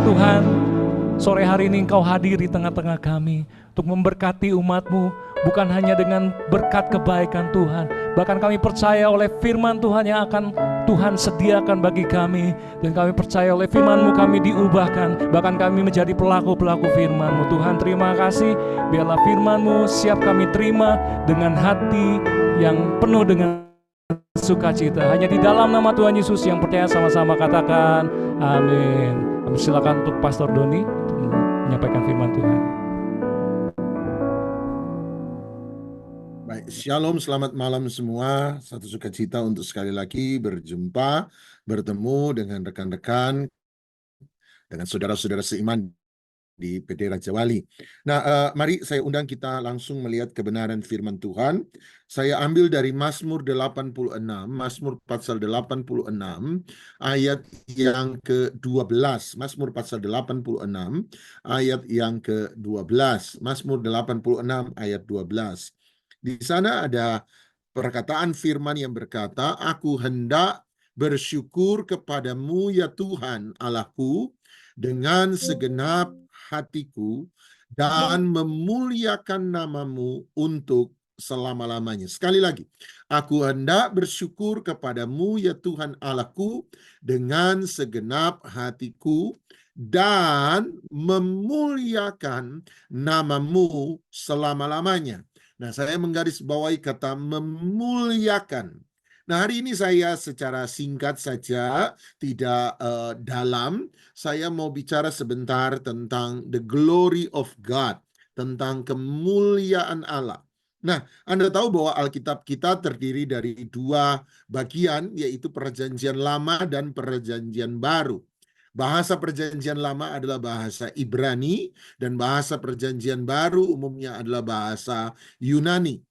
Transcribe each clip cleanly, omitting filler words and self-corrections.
Tuhan, sore hari ini Engkau hadir di tengah-tengah kami untuk memberkati umat-Mu, bukan hanya dengan berkat kebaikan Tuhan, bahkan kami percaya oleh firman Tuhan yang akan Tuhan sediakan bagi kami, dan kami percaya oleh firman-Mu kami diubahkan, bahkan kami menjadi pelaku-pelaku firman-Mu. Tuhan, terima kasih, biarlah firman-Mu siap kami terima dengan hati yang penuh dengan sukacita. Hanya di dalam nama Tuhan Yesus yang percaya, sama-sama katakan amin. Silakan untuk Pastor Doni untuk menyampaikan firman Tuhan. Baik, shalom, selamat malam semua. Satu sukacita untuk sekali lagi berjumpa, bertemu dengan rekan-rekan, dengan saudara-saudara seiman di PD Raja Wali. Nah, mari saya undang kita langsung melihat kebenaran firman Tuhan. Saya ambil dari Mazmur 86, Mazmur pasal 86, ayat yang ke-12. Mazmur pasal 86, ayat yang ke-12. Mazmur 86, ayat 12. Di sana ada perkataan firman yang berkata, "Aku hendak bersyukur kepadamu ya Tuhan Allahku dengan segenap hatiku dan memuliakan namamu untuk selama-lamanya." Sekali lagi, aku hendak bersyukur kepadamu ya Tuhan Allahku dengan segenap hatiku dan memuliakan namamu selama-lamanya. Nah, saya menggarisbawahi kata memuliakan. Nah, hari ini saya secara singkat saja, tidak dalam, saya mau bicara sebentar tentang the glory of God, tentang kemuliaan Allah. Nah, Anda tahu bahwa Alkitab kita terdiri dari dua bagian, yaitu Perjanjian Lama dan Perjanjian Baru. Bahasa Perjanjian Lama adalah bahasa Ibrani, dan bahasa Perjanjian Baru umumnya adalah bahasa Yunani.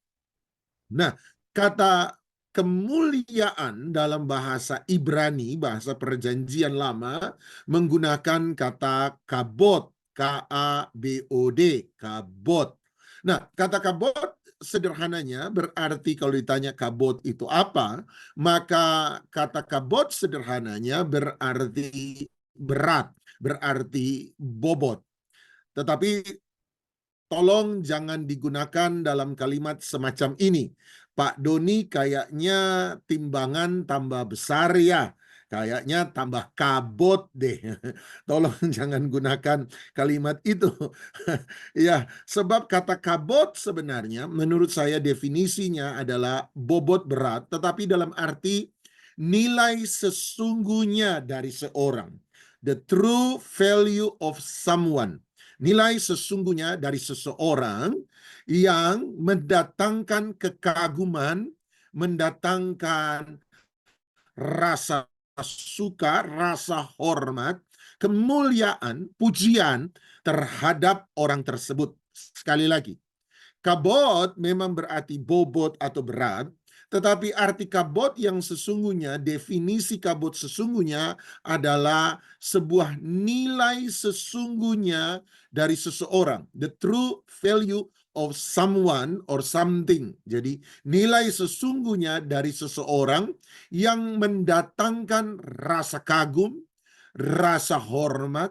Nah, kata kemuliaan dalam bahasa Ibrani, bahasa Perjanjian Lama, menggunakan kata kabod, K-A-B-O-D, kabod. Nah, kata kabod sederhananya berarti, kalau ditanya kabod itu apa, maka kata kabod sederhananya berarti berat, berarti bobot. Tetapi tolong jangan digunakan dalam kalimat semacam ini. Pak Doni kayaknya timbangan tambah besar ya. Kayaknya tambah kabot deh. Tolong jangan gunakan kalimat itu. Ya, sebab kata kabot sebenarnya menurut saya definisinya adalah bobot berat, tetapi dalam arti nilai sesungguhnya dari seorang. The true value of someone. Nilai sesungguhnya dari seseorang yang mendatangkan kekaguman, mendatangkan rasa suka, rasa hormat, kemuliaan, pujian terhadap orang tersebut. Sekali lagi, kabot memang berarti bobot atau berat, tetapi arti kabot yang sesungguhnya, definisi kabot sesungguhnya adalah sebuah nilai sesungguhnya dari seseorang. The true value of someone or something. Jadi nilai sesungguhnya dari seseorang yang mendatangkan rasa kagum, rasa hormat,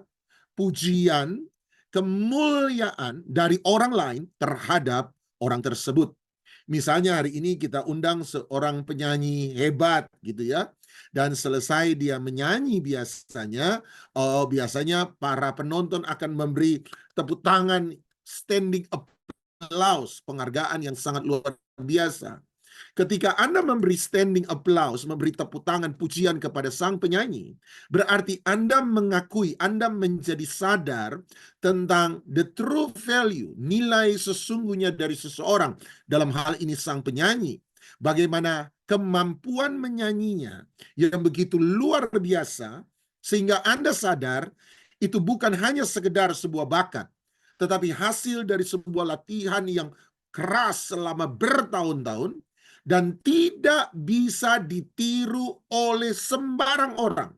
pujian, kemuliaan dari orang lain terhadap orang tersebut. Misalnya hari ini kita undang seorang penyanyi hebat gitu ya, dan selesai dia menyanyi biasanya para penonton akan memberi tepuk tangan, standing applause, penghargaan yang sangat luar biasa. Ketika Anda memberi standing applause, memberi tepuk tangan pujian kepada sang penyanyi, berarti Anda mengakui, Anda menjadi sadar tentang the true value, nilai sesungguhnya dari seseorang, dalam hal ini sang penyanyi. Bagaimana kemampuan menyanyinya yang begitu luar biasa, sehingga Anda sadar itu bukan hanya sekedar sebuah bakat, tetapi hasil dari sebuah latihan yang keras selama bertahun-tahun, dan tidak bisa ditiru oleh sembarang orang.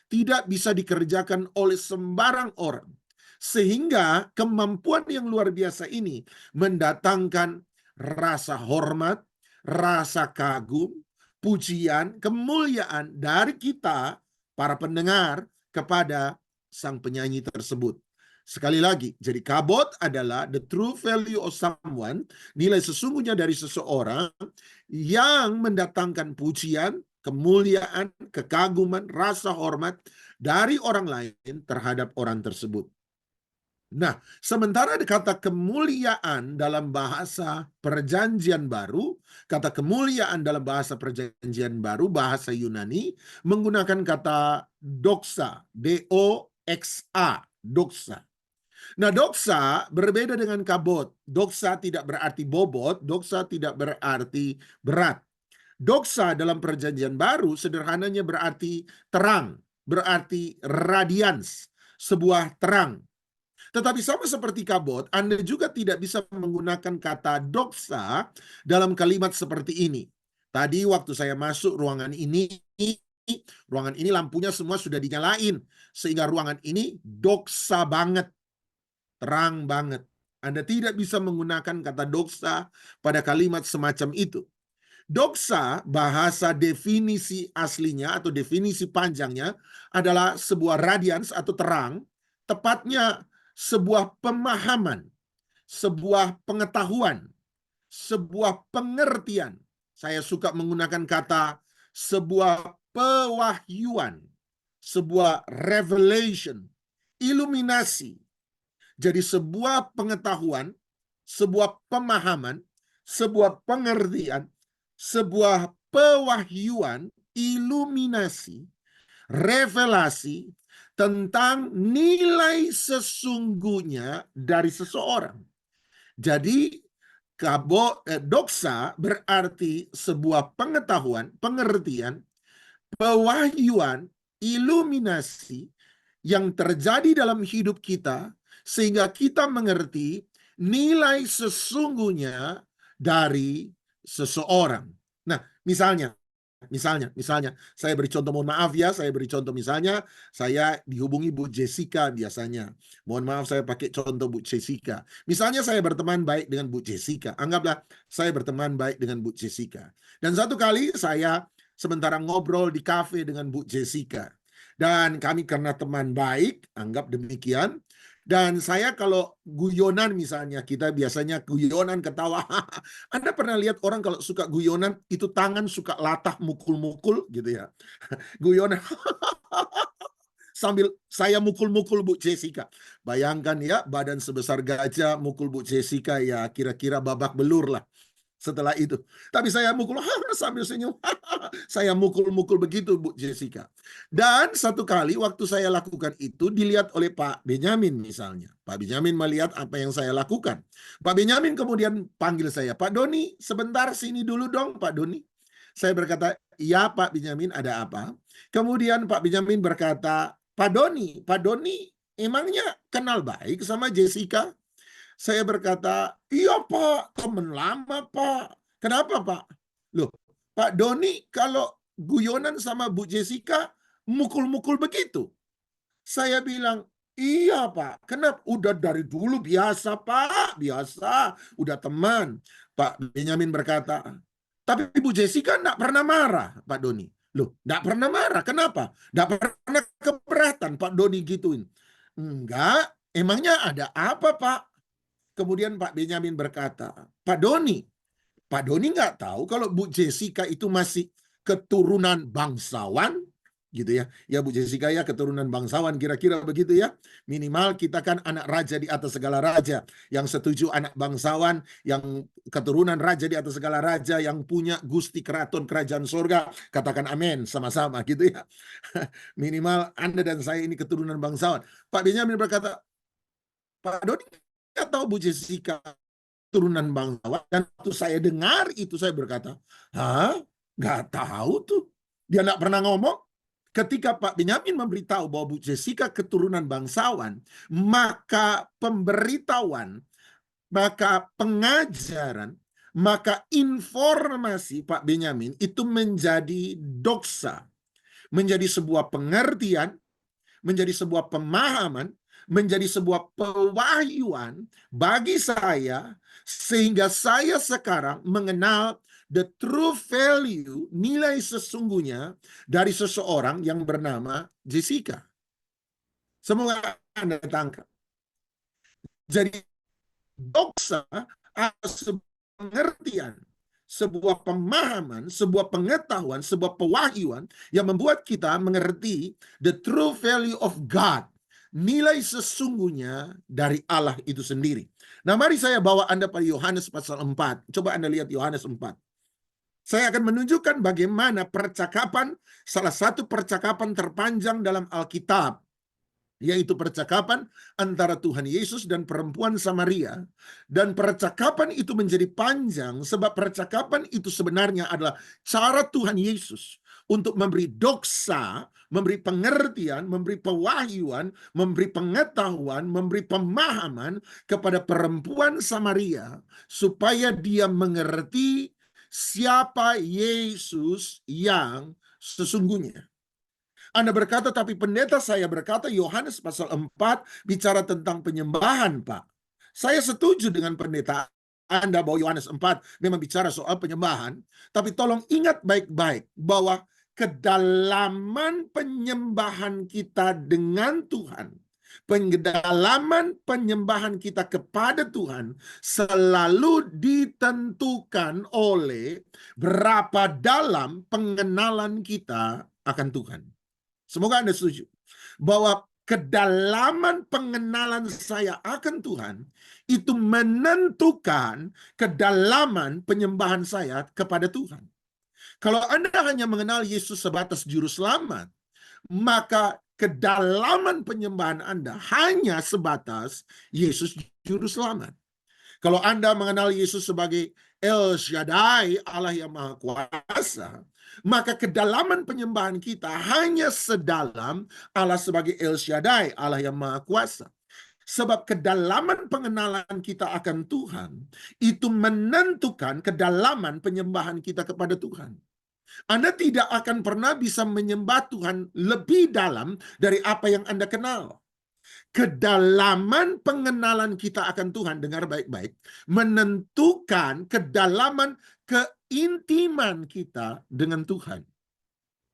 Tidak bisa dikerjakan oleh sembarang orang. Sehingga kemampuan yang luar biasa ini mendatangkan rasa hormat, rasa kagum, pujian, kemuliaan dari kita, para pendengar, kepada sang penyanyi tersebut. Sekali lagi, jadi kabot adalah the true value of someone, nilai sesungguhnya dari seseorang yang mendatangkan pujian, kemuliaan, kekaguman, rasa hormat dari orang lain terhadap orang tersebut. Nah, sementara kata kemuliaan dalam bahasa Perjanjian Baru, kata kemuliaan dalam bahasa Perjanjian Baru, bahasa Yunani, menggunakan kata doxa, D-O-X-A, doxa. Nah, doxa berbeda dengan kabot. Doxa tidak berarti bobot, doxa tidak berarti berat. Doxa dalam Perjanjian Baru sederhananya berarti terang, berarti radians, sebuah terang. Tetapi sama seperti kabot, Anda juga tidak bisa menggunakan kata doxa dalam kalimat seperti ini. Tadi waktu saya masuk ruangan ini lampunya semua sudah dinyalain. Sehingga ruangan ini doxa banget, terang banget. Anda tidak bisa menggunakan kata doxa pada kalimat semacam itu. Doxa, bahasa definisi aslinya atau definisi panjangnya adalah sebuah radians atau terang, tepatnya sebuah pemahaman, sebuah pengetahuan, sebuah pengertian. Saya suka menggunakan kata sebuah pewahyuan, sebuah revelation, iluminasi. Jadi sebuah pengetahuan, sebuah pemahaman, sebuah pengertian, sebuah pewahyuan, iluminasi, revelasi tentang nilai sesungguhnya dari seseorang. Jadi doxa berarti sebuah pengetahuan, pengertian, pewahyuan, iluminasi yang terjadi dalam hidup kita sehingga kita mengerti nilai sesungguhnya dari seseorang. Nah, misalnya saya beri contoh, mohon maaf ya, saya beri contoh, misalnya saya dihubungi Bu Jessica biasanya. Mohon maaf saya pakai contoh Bu Jessica. Misalnya saya berteman baik dengan Bu Jessica. Anggaplah saya berteman baik dengan Bu Jessica. Dan satu kali saya sementara ngobrol di kafe dengan Bu Jessica. Dan kami karena teman baik, anggap demikian. Dan saya kalau guyonan misalnya, kita biasanya guyonan ketawa. Anda pernah lihat orang kalau suka guyonan, itu tangan suka latah mukul-mukul gitu ya. Guyonan. Sambil saya mukul-mukul Bu Jessica. Bayangkan ya, badan sebesar gajah mukul Bu Jessica, ya kira-kira babak belur lah. Setelah itu, tapi saya mukul sambil senyum. Saya mukul-mukul begitu Bu Jessica. Dan satu kali waktu saya lakukan itu dilihat oleh Pak Benyamin misalnya. Pak Benyamin melihat apa yang saya lakukan. Pak Benyamin kemudian panggil saya, "Pak Doni, sebentar sini dulu dong Pak Doni." Saya berkata, "Ya Pak Benyamin, ada apa?" Kemudian Pak Benyamin berkata, Pak Doni emangnya kenal baik sama Jessica?" Saya berkata, "Iya Pak, teman lama Pak." "Kenapa Pak?" "Loh, Pak Doni kalau guyonan sama Bu Jessica mukul-mukul begitu." Saya bilang, "Iya Pak." "Kenapa?" "Udah dari dulu biasa Pak, biasa, udah teman." Pak Benyamin berkata, "Tapi Bu Jessica enggak pernah marah Pak Doni." "Loh, enggak pernah marah, kenapa?" "Enggak pernah keberatan Pak Doni gituin." "Enggak, emangnya ada apa Pak?" Kemudian Pak Benyamin berkata, Pak Doni nggak tahu kalau Bu Jessica itu masih keturunan bangsawan?" Gitu ya. Ya Bu Jessica ya keturunan bangsawan, kira-kira begitu ya. Minimal kita kan anak raja di atas segala raja. Yang setuju anak bangsawan, yang keturunan raja di atas segala raja, yang punya gusti keraton kerajaan surga, katakan amin sama-sama gitu ya. Minimal Anda dan saya ini keturunan bangsawan. Pak Benyamin berkata, "Pak Doni nggak tahu Bu Jessica turunan bangsawan." Dan waktu saya dengar itu saya berkata, "Hah? Nggak tahu tuh. Dia nggak pernah ngomong." Ketika Pak Benyamin memberitahu bahwa Bu Jessica keturunan bangsawan, maka pemberitahuan, maka pengajaran, maka informasi Pak Benyamin itu menjadi doxa, menjadi sebuah pengertian, menjadi sebuah pemahaman, menjadi sebuah pewahyuan bagi saya, sehingga saya sekarang mengenal the true value, nilai sesungguhnya dari seseorang yang bernama Jessica. Semoga Anda tangkap. Jadi doksa adalah sebuah pengertian, sebuah pemahaman, sebuah pengetahuan, sebuah pewahyuan yang membuat kita mengerti the true value of God. Nilai sesungguhnya dari Allah itu sendiri. Nah, mari saya bawa Anda pada Yohanes pasal 4. Coba Anda lihat Yohanes 4. Saya akan menunjukkan bagaimana percakapan, salah satu percakapan terpanjang dalam Alkitab, yaitu percakapan antara Tuhan Yesus dan perempuan Samaria. Dan percakapan itu menjadi panjang sebab percakapan itu sebenarnya adalah cara Tuhan Yesus untuk memberi doksa, memberi pengertian, memberi pewahyuan, memberi pengetahuan, memberi pemahaman kepada perempuan Samaria supaya dia mengerti siapa Yesus yang sesungguhnya. Anda berkata, tapi pendeta saya berkata Yohanes pasal 4 bicara tentang penyembahan, Pak. Saya setuju dengan pendeta Anda bahwa Yohanes 4 memang bicara soal penyembahan, tapi tolong ingat baik-baik bahwa kedalaman penyembahan kita dengan Tuhan, kedalaman penyembahan kita kepada Tuhan selalu ditentukan oleh berapa dalam pengenalan kita akan Tuhan. Semoga Anda setuju bahwa kedalaman pengenalan saya akan Tuhan itu menentukan kedalaman penyembahan saya kepada Tuhan. Kalau Anda hanya mengenal Yesus sebatas juru selamat, maka kedalaman penyembahan Anda hanya sebatas Yesus juru selamat. Kalau Anda mengenal Yesus sebagai El Shaddai, Allah yang Maha Kuasa, maka kedalaman penyembahan kita hanya sedalam Allah sebagai El Shaddai, Allah yang Maha Kuasa. Sebab kedalaman pengenalan kita akan Tuhan itu menentukan kedalaman penyembahan kita kepada Tuhan. Anda tidak akan pernah bisa menyembah Tuhan lebih dalam dari apa yang Anda kenal. Kedalaman pengenalan kita akan Tuhan, dengar baik-baik, menentukan kedalaman keintiman kita dengan Tuhan.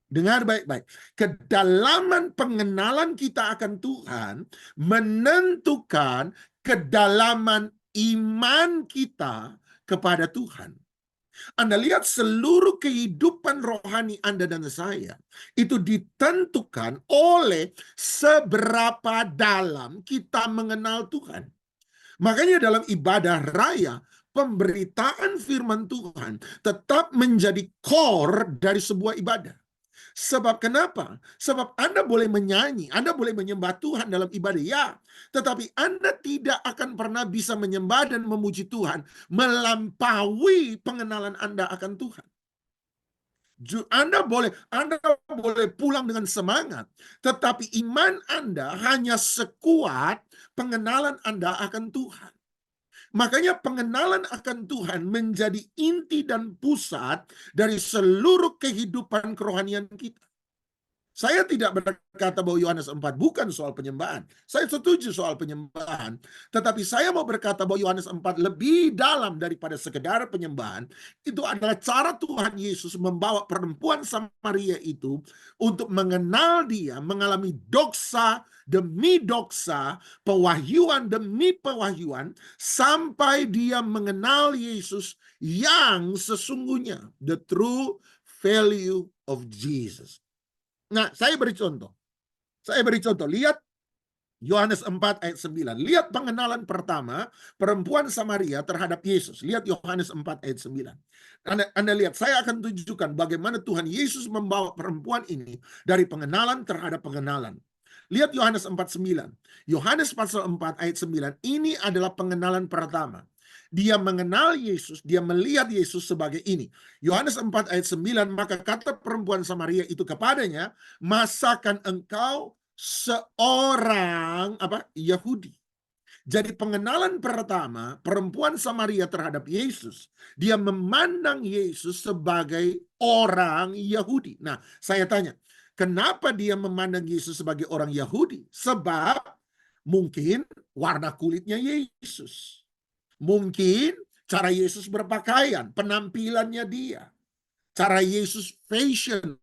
Dengar baik-baik. Kedalaman pengenalan kita akan Tuhan menentukan kedalaman iman kita kepada Tuhan. Anda lihat seluruh kehidupan rohani Anda dan saya itu ditentukan oleh seberapa dalam kita mengenal Tuhan. Makanya dalam ibadah raya, pemberitaan firman Tuhan tetap menjadi core dari sebuah ibadah. Sebab kenapa? Sebab Anda boleh menyanyi, Anda boleh menyembah Tuhan dalam ibadah, ya. Tetapi Anda tidak akan pernah bisa menyembah dan memuji Tuhan melampaui pengenalan Anda akan Tuhan. Anda boleh pulang dengan semangat, tetapi iman Anda hanya sekuat pengenalan Anda akan Tuhan. Makanya pengenalan akan Tuhan menjadi inti dan pusat dari seluruh kehidupan kerohanian kita. Saya tidak berkata bahwa Yohanes 4 bukan soal penyembahan. Saya setuju soal penyembahan. Tetapi saya mau berkata bahwa Yohanes 4 lebih dalam daripada sekedar penyembahan. Itu adalah cara Tuhan Yesus membawa perempuan Samaria itu untuk mengenal dia, mengalami doksa demi doksa, pewahyuan demi pewahyuan, sampai dia mengenal Yesus yang sesungguhnya. The true value of Jesus. Nah, saya beri contoh. Lihat Yohanes 4 ayat 9. Lihat pengenalan pertama perempuan Samaria terhadap Yesus. Lihat Yohanes 4 ayat 9. Anda lihat, saya akan tunjukkan bagaimana Tuhan Yesus membawa perempuan ini dari pengenalan terhadap pengenalan. Lihat Yohanes 4:9. Yohanes pasal 4 ayat 9. Ini adalah pengenalan pertama. Dia mengenal Yesus, dia melihat Yesus sebagai ini. Yohanes 4 ayat 9, maka kata perempuan Samaria itu kepadanya, masakan engkau seorang Yahudi? Jadi pengenalan pertama perempuan Samaria terhadap Yesus, dia memandang Yesus sebagai orang Yahudi. Nah, saya tanya, kenapa dia memandang Yesus sebagai orang Yahudi? Sebab mungkin warna kulitnya Yesus. Mungkin cara Yesus berpakaian, penampilannya dia. Cara Yesus fashion.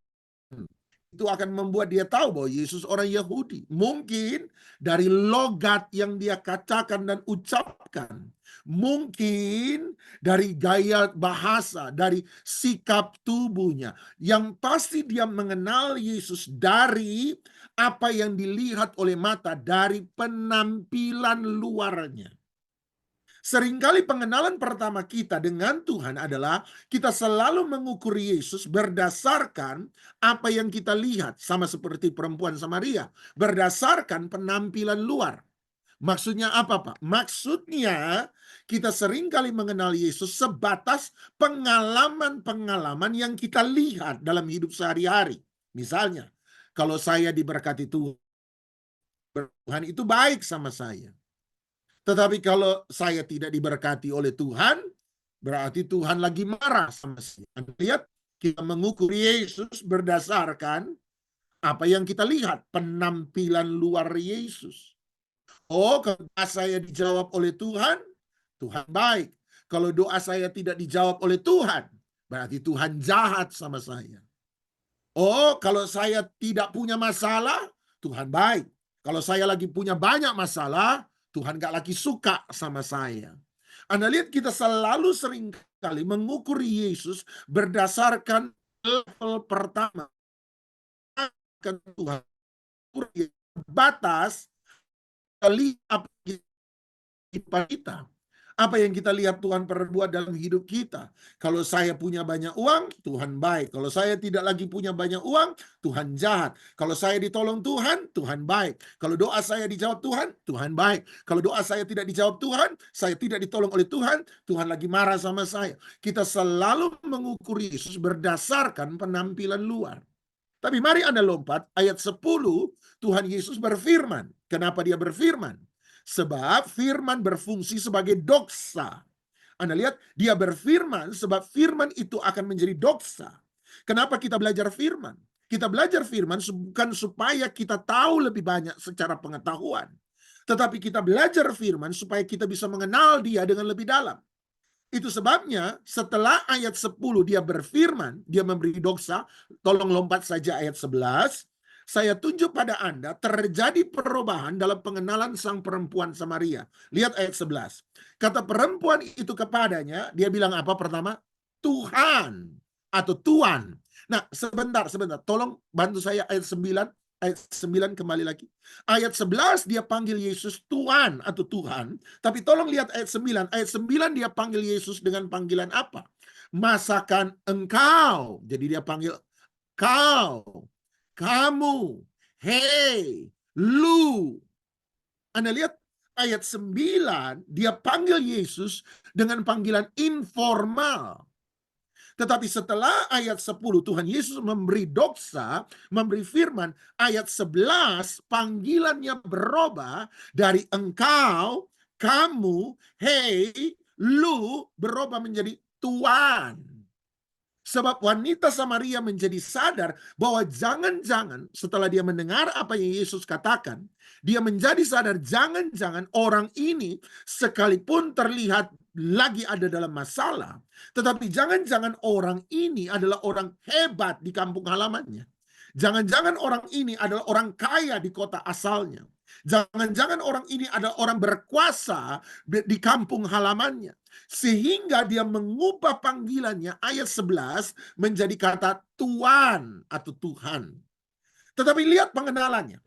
itu akan membuat dia tahu bahwa Yesus orang Yahudi. Mungkin dari logat yang dia katakan dan ucapkan. Mungkin dari gaya bahasa, dari sikap tubuhnya. Yang pasti dia mengenal Yesus dari apa yang dilihat oleh mata, dari penampilan luarnya. Seringkali pengenalan pertama kita dengan Tuhan adalah kita selalu mengukur Yesus berdasarkan apa yang kita lihat. Sama seperti perempuan Samaria. Berdasarkan penampilan luar. Maksudnya apa, Pak? Maksudnya kita seringkali mengenal Yesus sebatas pengalaman-pengalaman yang kita lihat dalam hidup sehari-hari. Misalnya, kalau saya diberkati Tuhan itu baik sama saya. Tetapi kalau saya tidak diberkati oleh Tuhan, berarti Tuhan lagi marah sama saya. Lihat, kita mengukur Yesus berdasarkan apa yang kita lihat, penampilan luar Yesus. Oh, kalau doa saya dijawab oleh Tuhan, Tuhan baik. Kalau doa saya tidak dijawab oleh Tuhan, berarti Tuhan jahat sama saya. Oh, kalau saya tidak punya masalah, Tuhan baik. Kalau saya lagi punya banyak masalah, Tuhan gak lagi suka sama saya. Anda lihat, kita selalu sering kali mengukur Yesus berdasarkan level pertama. Tuhan batas apa kita. Apa yang kita lihat Tuhan perbuat dalam hidup kita. Kalau saya punya banyak uang, Tuhan baik. Kalau saya tidak lagi punya banyak uang, Tuhan jahat. Kalau saya ditolong Tuhan, Tuhan baik. Kalau doa saya dijawab Tuhan, Tuhan baik. Kalau doa saya tidak dijawab Tuhan, saya tidak ditolong oleh Tuhan, Tuhan lagi marah sama saya. Kita selalu mengukur Yesus berdasarkan penampilan luar. Tapi mari Anda lompat, ayat 10, Tuhan Yesus berfirman. Kenapa dia berfirman? Sebab firman berfungsi sebagai doksa. Anda lihat, dia berfirman sebab firman itu akan menjadi doksa. Kenapa kita belajar firman? Kita belajar firman bukan supaya kita tahu lebih banyak secara pengetahuan. Tetapi kita belajar firman supaya kita bisa mengenal dia dengan lebih dalam. Itu sebabnya setelah ayat 10 dia berfirman, dia memberi doksa. Tolong lompat saja ayat 11. Saya tunjuk pada Anda terjadi perubahan dalam pengenalan sang perempuan Samaria. Lihat ayat 11. Kata perempuan itu kepadanya, dia bilang apa pertama? Tuhan atau Tuan. Nah, sebentar. Tolong bantu saya ayat 9. Ayat 9 kembali lagi. Ayat 11 dia panggil Yesus Tuhan atau Tuhan. Tapi tolong lihat ayat 9. Ayat 9 dia panggil Yesus dengan panggilan apa? Masakan engkau. Jadi dia panggil kau, kamu, hey, lu. Anda lihat ayat 9 dia panggil Yesus dengan panggilan informal. Tetapi setelah ayat 10 Tuhan Yesus memberi doksa, memberi firman, ayat 11 panggilannya berubah dari engkau, kamu, hey, lu berubah menjadi Tuan. Sebab wanita Samaria menjadi sadar bahwa jangan-jangan setelah dia mendengar apa yang Yesus katakan, dia menjadi sadar jangan-jangan orang ini sekalipun terlihat lagi ada dalam masalah, tetapi jangan-jangan orang ini adalah orang hebat di kampung halamannya. Jangan-jangan orang ini adalah orang kaya di kota asalnya. Jangan-jangan orang ini adalah orang berkuasa di kampung halamannya. Sehingga dia mengubah panggilannya ayat 11 menjadi kata Tuan atau Tuhan. Tetapi lihat pengenalannya.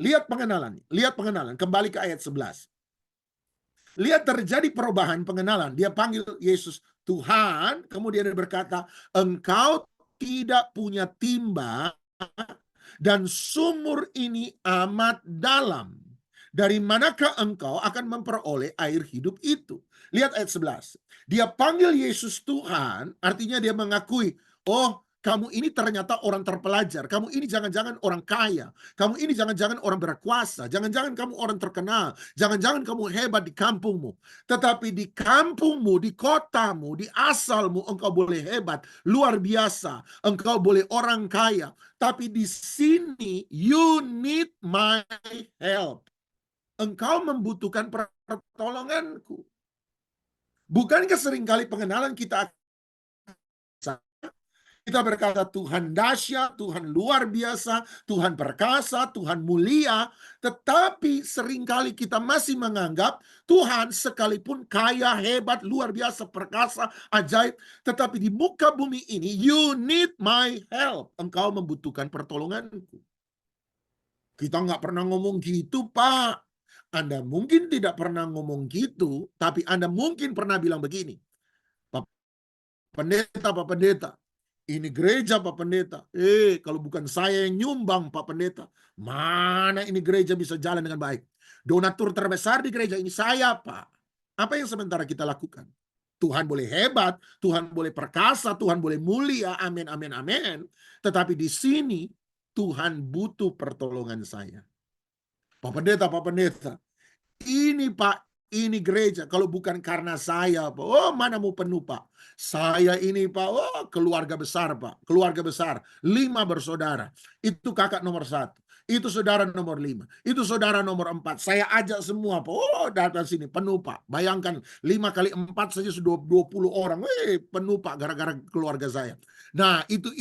Kembali ke ayat 11. Lihat terjadi perubahan pengenalan. Dia panggil Yesus Tuhan, kemudian dia berkata, engkau tidak punya timba dan sumur ini amat dalam. Dari manakah engkau akan memperoleh air hidup itu? Lihat ayat 11. Dia panggil Yesus Tuhan, artinya dia mengakui, oh kamu ini ternyata orang terpelajar, kamu ini jangan-jangan orang kaya, kamu ini jangan-jangan orang berkuasa, jangan-jangan kamu orang terkenal, jangan-jangan kamu hebat di kampungmu. Tetapi di kampungmu, di kotamu, di asalmu engkau boleh hebat, luar biasa, engkau boleh orang kaya. Tapi di sini you need my help. Engkau membutuhkan pertolonganku. Bukankah seringkali pengenalan kita Kita berkata Tuhan dahsyat, Tuhan luar biasa, Tuhan perkasa, Tuhan mulia, tetapi seringkali kita masih menganggap Tuhan sekalipun kaya, hebat, luar biasa, perkasa, ajaib, tetapi di muka bumi ini, you need my help. Engkau membutuhkan pertolonganku. Kita nggak pernah ngomong gitu, Pak. Anda mungkin tidak pernah ngomong gitu, tapi Anda mungkin pernah bilang begini, Pak Pendeta, ini gereja Pak Pendeta. Kalau bukan saya yang nyumbang Pak Pendeta, mana ini gereja bisa jalan dengan baik? Donatur terbesar di gereja ini saya, Pak. Apa yang sementara kita lakukan? Tuhan boleh hebat, Tuhan boleh perkasa, Tuhan boleh mulia, amin, amin, amin. Tetapi di sini Tuhan butuh pertolongan saya. Pak Pendeta, ini Pak, ini gereja. Kalau bukan karena saya, Pak. Oh, mana mau penuh, Pak. Saya ini, Pak. Oh, keluarga besar, Pak. Keluarga besar. 5 bersaudara. Itu kakak nomor 1. Itu saudara nomor 5. Itu saudara nomor 4. Saya ajak semua, Pak. Oh, datang sini. Penuh, Pak. Bayangkan 5 kali 4 saja sudah 20 orang. Penuh, Pak. Gara-gara keluarga saya. Nah, itu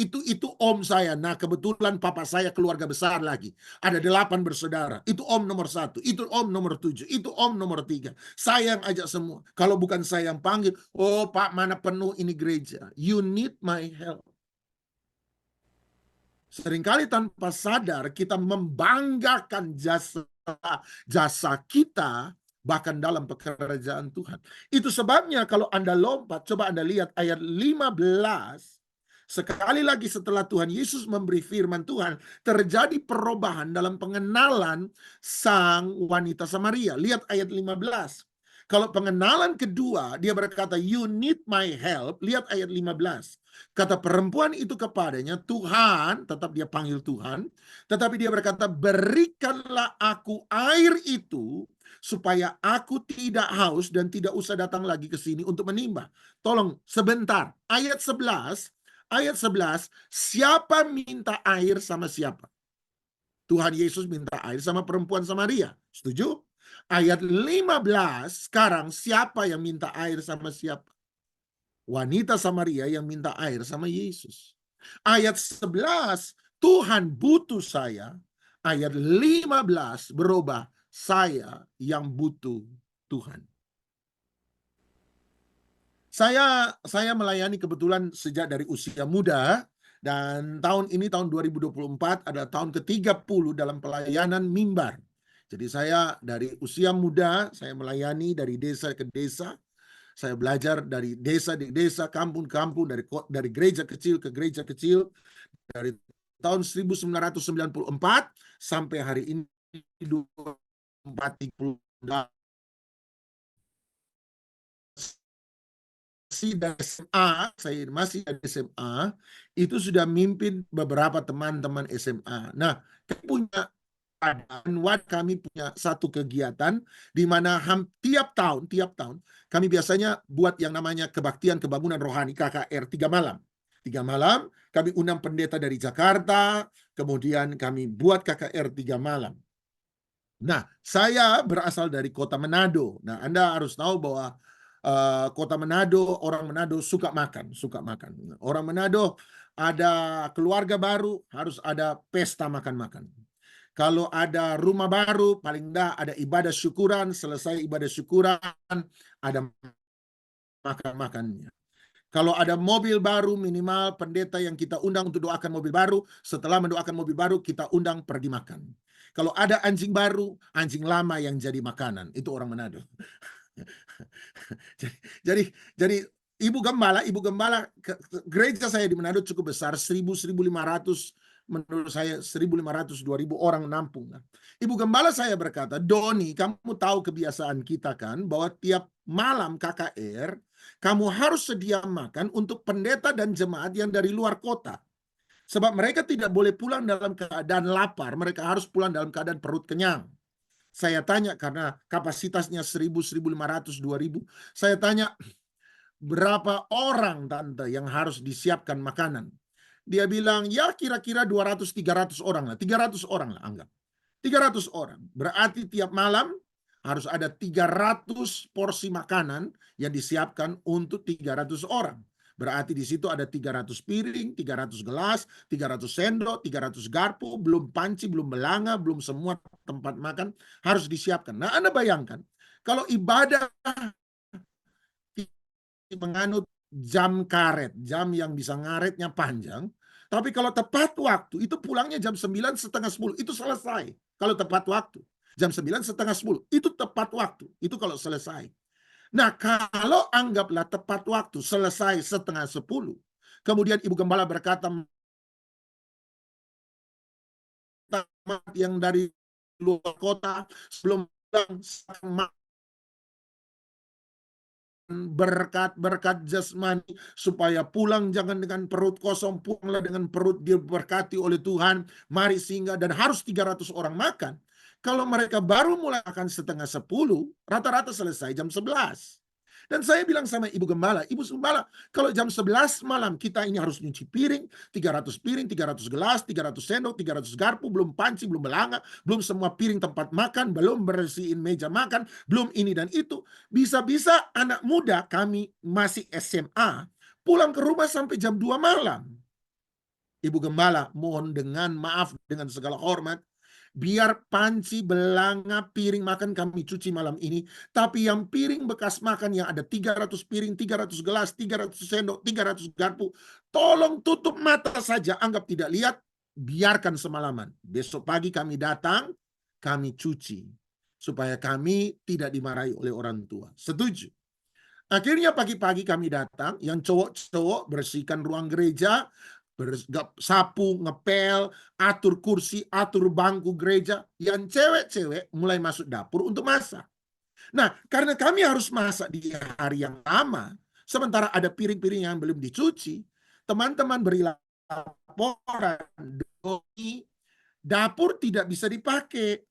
om saya. Nah, kebetulan papa saya keluarga besar lagi. Ada 8 bersaudara. Itu om nomor 1. Itu om nomor 7. Itu om nomor 3. Saya yang ajak semua. Kalau bukan saya yang panggil, oh Pak, mana penuh ini gereja. You need my help. Seringkali tanpa sadar kita membanggakan jasa kita bahkan dalam pekerjaan Tuhan. Itu sebabnya kalau Anda lompat, coba Anda lihat ayat 15. Sekali lagi setelah Tuhan Yesus memberi firman Tuhan, terjadi perubahan dalam pengenalan sang wanita Samaria. Lihat ayat 15. Kalau pengenalan kedua, dia berkata, you need my help. Lihat ayat 15. Kata perempuan itu kepadanya, Tuhan, tetap dia panggil Tuhan, tetapi dia berkata, berikanlah aku air itu, supaya aku tidak haus dan tidak usah datang lagi ke sini untuk menimba. Tolong sebentar, ayat 11, siapa minta air sama siapa? Tuhan Yesus minta air sama perempuan Samaria. Setuju? Ayat 15, sekarang siapa yang minta air sama siapa? Wanita Samaria yang minta air sama Yesus. Ayat 11, Tuhan butuh saya. Ayat 15 berubah, saya yang butuh Tuhan. Saya melayani kebetulan sejak dari usia muda, dan tahun ini tahun 2024 adalah tahun ke-30 dalam pelayanan mimbar. Jadi saya dari usia muda, saya melayani dari desa ke desa. Saya belajar dari desa di desa, kampung-kampung, dari gereja kecil ke gereja kecil, dari tahun 1994 sampai hari ini 2030. Dari SMA, saya masih dari SMA, itu sudah mimpin beberapa teman-teman SMA. Nah, kami punya satu kegiatan di mana tiap tahun kami biasanya buat yang namanya kebaktian kebangunan rohani KKR 3 malam. 3 malam kami undang pendeta dari Jakarta, kemudian kami buat KKR 3 malam. Nah, saya berasal dari kota Manado. Nah, Anda harus tahu bahwa kota Manado, orang Manado suka makan. Orang Manado ada keluarga baru, harus ada pesta makan-makan. Kalau ada rumah baru, paling enggak ada ibadah syukuran, selesai ibadah syukuran, ada makan-makannya. Kalau ada mobil baru, minimal pendeta yang kita undang untuk doakan mobil baru, setelah mendoakan mobil baru, kita undang pergi makan. Kalau ada anjing baru, anjing lama yang jadi makanan. Itu orang Manado. Jadi ibu gembala gereja saya di Manado cukup besar, 1.500, menurut saya 1.500, 2.000 orang nampung. Ibu gembala saya berkata, Doni, kamu tahu kebiasaan kita kan, bahwa tiap malam KKR kamu harus sedia makan untuk pendeta dan jemaat yang dari luar kota. Sebab mereka tidak boleh pulang dalam keadaan lapar, mereka harus pulang dalam keadaan perut kenyang. Saya tanya, karena kapasitasnya 1.000, 1.500, 2.000. Saya tanya, berapa orang tante yang harus disiapkan makanan? Dia bilang, ya kira-kira 200-300 orang lah. 300 orang lah anggap. 300 orang. Berarti tiap malam harus ada 300 porsi makanan yang disiapkan untuk 300 orang. Berarti di situ ada 300 piring, 300 gelas, 300 sendok, 300 garpu, belum panci, belum belanga, belum semua tempat makan harus disiapkan. Nah, Anda bayangkan, kalau ibadah menganut jam karet, jam yang bisa ngaretnya panjang, tapi kalau tepat waktu, itu pulangnya jam 9 setengah 10, itu selesai. Kalau tepat waktu, jam 9 setengah 10, itu tepat waktu, itu kalau selesai. Nah, kalau anggaplah tepat waktu selesai setengah 10, kemudian Ibu Gembala berkata, yang dari luar kota sebelum pulang berkat jasmani, supaya pulang jangan dengan perut kosong, pulanglah dengan perut diberkati oleh Tuhan. Mari singgah, dan harus 300 orang makan. Kalau mereka baru mulai makan setengah 10, rata-rata selesai jam 11. Dan saya bilang sama Ibu Gembala, Ibu Gembala, kalau jam 11 malam kita ini harus nyuci piring, 300 gelas, 300 sendok, 300 garpu, belum panci, belum belanga, belum semua piring tempat makan, belum bersihin meja makan, belum ini dan itu. Bisa-bisa anak muda kami masih SMA, pulang ke rumah sampai jam 2 malam. Ibu Gembala, mohon dengan maaf, dengan segala hormat, biar panci, belanga, piring makan kami cuci malam ini, tapi yang piring bekas makan yang ada 300 piring, 300 gelas, 300 sendok, 300 garpu, tolong tutup mata saja, anggap tidak lihat, biarkan semalaman. Besok pagi kami datang, kami cuci, supaya kami tidak dimarahi oleh orang tua. Setuju? Akhirnya pagi-pagi kami datang, yang cowok-cowok bersihkan ruang gereja, sapu, ngepel, atur kursi, atur bangku gereja. Yang cewek-cewek mulai masuk dapur untuk masak. Nah, karena kami harus masak di hari yang lama, sementara ada piring-piring yang belum dicuci, teman-teman beri laporan, dapur tidak bisa dipakai.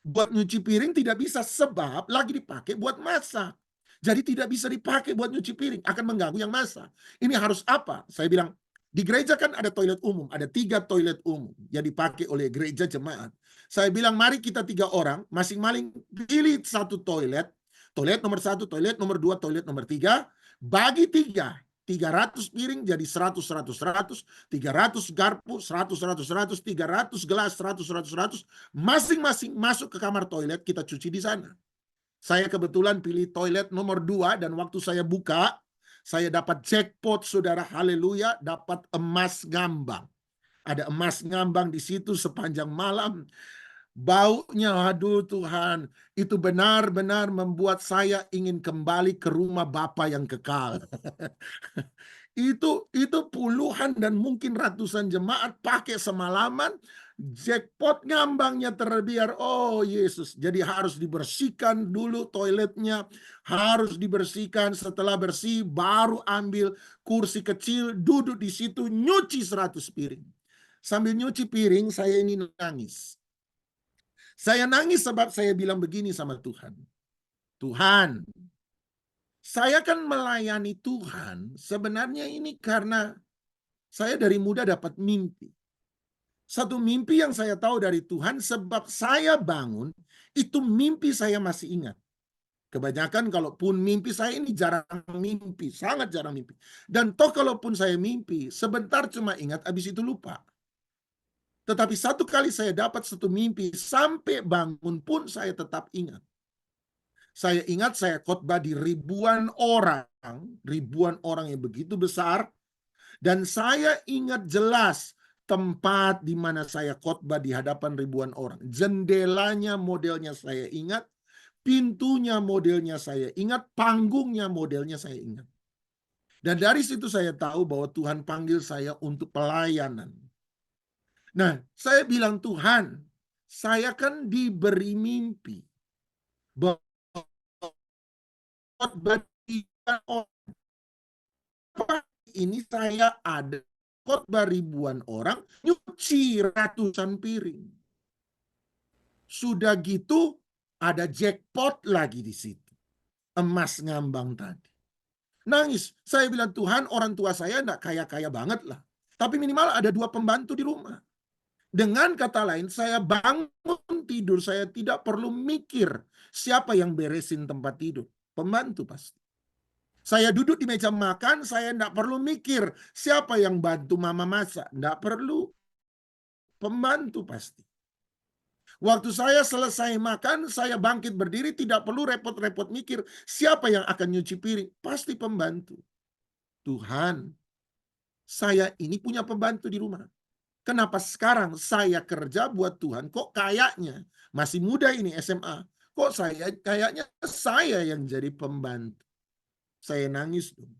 Buat nyuci piring tidak bisa, sebab lagi dipakai buat masak. Jadi tidak bisa dipakai buat nyuci piring, akan mengganggu yang masak. Ini harus apa? Saya bilang, di gereja kan ada toilet umum, ada 3 toilet umum yang dipakai oleh gereja jemaat. Saya bilang, mari kita 3 orang, masing-masing pilih 1 toilet. Toilet nomor 1, toilet nomor 2, toilet nomor 3, bagi 3. 300 piring jadi 100, 100, 100, 300 garpu, 100, 100, 100, 300 gelas, 100, 100, 100, masing-masing masuk ke kamar toilet, kita cuci di sana. Saya kebetulan pilih toilet nomor 2, dan waktu saya buka, saya dapat jackpot, saudara, haleluya, dapat emas ngambang. Ada emas ngambang di situ sepanjang malam. Baunya, aduh Tuhan, itu benar-benar membuat saya ingin kembali ke rumah Bapa yang kekal. Itu puluhan dan mungkin ratusan jemaat pakai semalaman, jackpot ngambangnya terbiar. Oh Yesus, jadi harus dibersihkan dulu toiletnya, harus dibersihkan. Setelah bersih baru ambil kursi kecil, duduk di situ, nyuci 100 piring. Sambil nyuci piring saya ini nangis. Saya nangis sebab saya bilang begini sama Tuhan. Tuhan, saya kan melayani Tuhan sebenarnya ini karena saya dari muda dapat mimpi. Satu mimpi yang saya tahu dari Tuhan, sebab saya bangun, itu mimpi saya masih ingat. Kebanyakan kalaupun mimpi saya ini jarang mimpi, sangat jarang mimpi. Dan toh kalaupun saya mimpi, sebentar cuma ingat, habis itu lupa. Tetapi satu kali saya dapat satu mimpi, sampai bangun pun saya tetap ingat. Saya ingat saya khotbah di ribuan orang yang begitu besar, dan saya ingat jelas tempat di mana saya khotbah di hadapan ribuan orang. Jendelanya modelnya saya ingat, pintunya modelnya saya ingat, panggungnya modelnya saya ingat. Dan dari situ saya tahu bahwa Tuhan panggil saya untuk pelayanan. Nah, saya bilang, Tuhan, saya kan diberi mimpi bahwa ini saya ada khotbah ribuan orang, nyuci ratusan piring. Sudah gitu ada jackpot lagi di situ, emas ngambang tadi. Nangis, saya bilang, Tuhan, orang tua saya enggak kaya-kaya banget lah, tapi minimal ada 2 pembantu di rumah. Dengan kata lain, saya bangun tidur, saya tidak perlu mikir siapa yang beresin tempat tidur, pembantu pasti. Saya duduk di meja makan, saya tidak perlu mikir siapa yang bantu mama masak. Tidak perlu, pembantu pasti. Waktu saya selesai makan, saya bangkit berdiri, tidak perlu repot-repot mikir siapa yang akan nyuci piring. Pasti pembantu. Tuhan, saya ini punya pembantu di rumah. Kenapa sekarang saya kerja buat Tuhan, kok kayaknya masih muda ini SMA, kok kayaknya saya yang jadi pembantu. Saya nangis dong.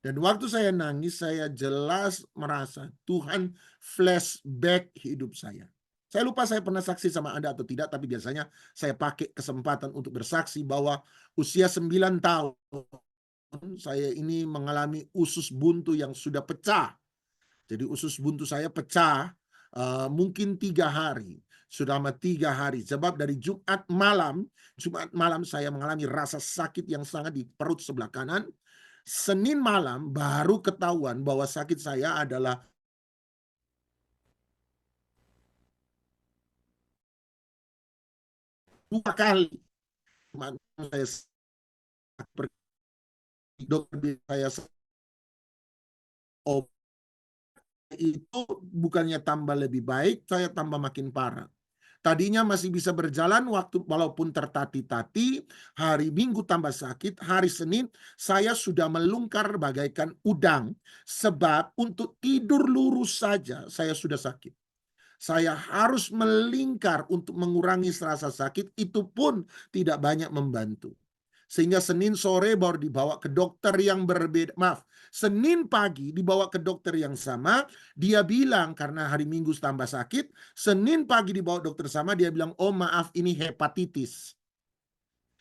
Dan waktu saya nangis, saya jelas merasa Tuhan flashback hidup saya. Saya lupa saya pernah saksi sama Anda atau tidak, tapi biasanya saya pakai kesempatan untuk bersaksi bahwa usia 9 tahun saya ini mengalami usus buntu yang sudah pecah. Jadi usus buntu saya pecah mungkin 3 hari. Selama 3 hari. Sebab dari Jumat malam saya mengalami rasa sakit yang sangat di perut sebelah kanan. Senin malam baru ketahuan bahwa sakit saya adalah 2 kali. Saya pergi dokter saya itu bukannya tambah lebih baik, saya tambah makin parah. Tadinya masih bisa berjalan waktu walaupun tertati-tati, hari Minggu tambah sakit, hari Senin saya sudah melungkar bagaikan udang. Sebab untuk tidur lurus saja saya sudah sakit. Saya harus melingkar untuk mengurangi rasa sakit, itu pun tidak banyak membantu. Sehingga Senin sore baru dibawa ke dokter yang berbeda. Senin pagi dibawa ke dokter yang sama. Dia bilang karena hari Minggu tambah sakit. Senin pagi dibawa dokter sama. Dia bilang, oh maaf ini hepatitis.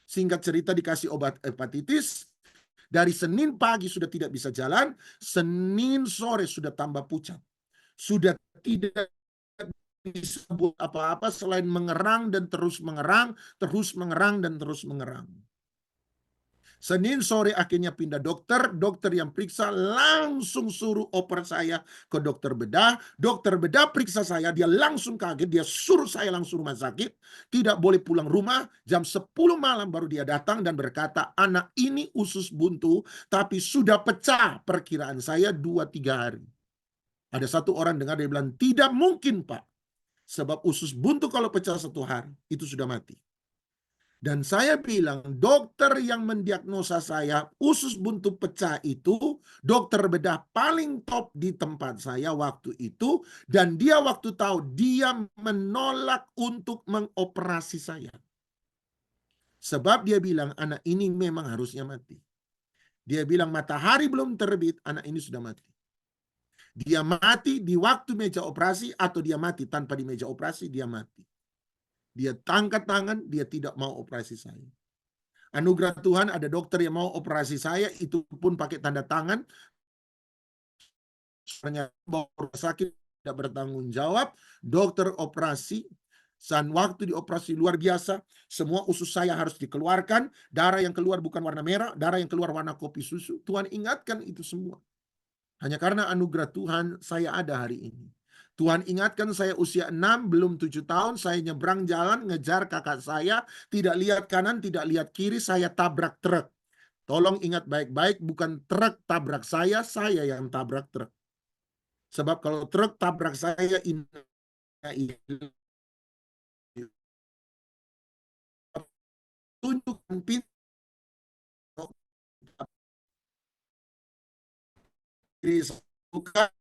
Singkat cerita dikasih obat hepatitis. Dari Senin pagi sudah tidak bisa jalan. Senin sore sudah tambah pucat. Sudah tidak bisa buat apa-apa selain mengerang dan terus mengerang, terus mengerang dan terus mengerang. Senin sore akhirnya pindah dokter, dokter yang periksa langsung suruh oper saya ke dokter bedah. Dokter bedah periksa saya, dia langsung kaget, dia suruh saya langsung rumah sakit. Tidak boleh pulang rumah, jam 10 malam baru dia datang dan berkata, anak ini usus buntu, tapi sudah pecah perkiraan saya 2-3 hari. Ada satu orang dengar dia bilang, tidak mungkin Pak. Sebab usus buntu kalau pecah 1 hari, itu sudah mati. Dan saya bilang, dokter yang mendiagnosa saya usus buntu pecah itu, dokter bedah paling top di tempat saya waktu itu. Dan dia waktu tahu, dia menolak untuk mengoperasi saya. Sebab dia bilang, anak ini memang harusnya mati. Dia bilang, matahari belum terbit, anak ini sudah mati. Dia mati di waktu meja operasi, atau dia mati tanpa di meja operasi, dia mati. Dia angkat tangan, dia tidak mau operasi saya. Anugerah Tuhan ada dokter yang mau operasi saya, itu pun pakai tanda tangan. Bawa rumah sakit tidak bertanggung jawab. Dokter operasi, dan waktu dioperasi luar biasa, semua usus saya harus dikeluarkan. Darah yang keluar bukan warna merah, darah yang keluar warna kopi susu. Tuhan ingatkan itu semua. Hanya karena anugerah Tuhan saya ada hari ini. Tuhan ingatkan saya usia 6, belum 7 tahun, saya nyebrang jalan, ngejar kakak saya, tidak lihat kanan, tidak lihat kiri, saya tabrak truk. Tolong ingat baik-baik, bukan truk tabrak saya yang tabrak truk. Sebab kalau truk tabrak saya, ini tunjukkan pintu kiri bukan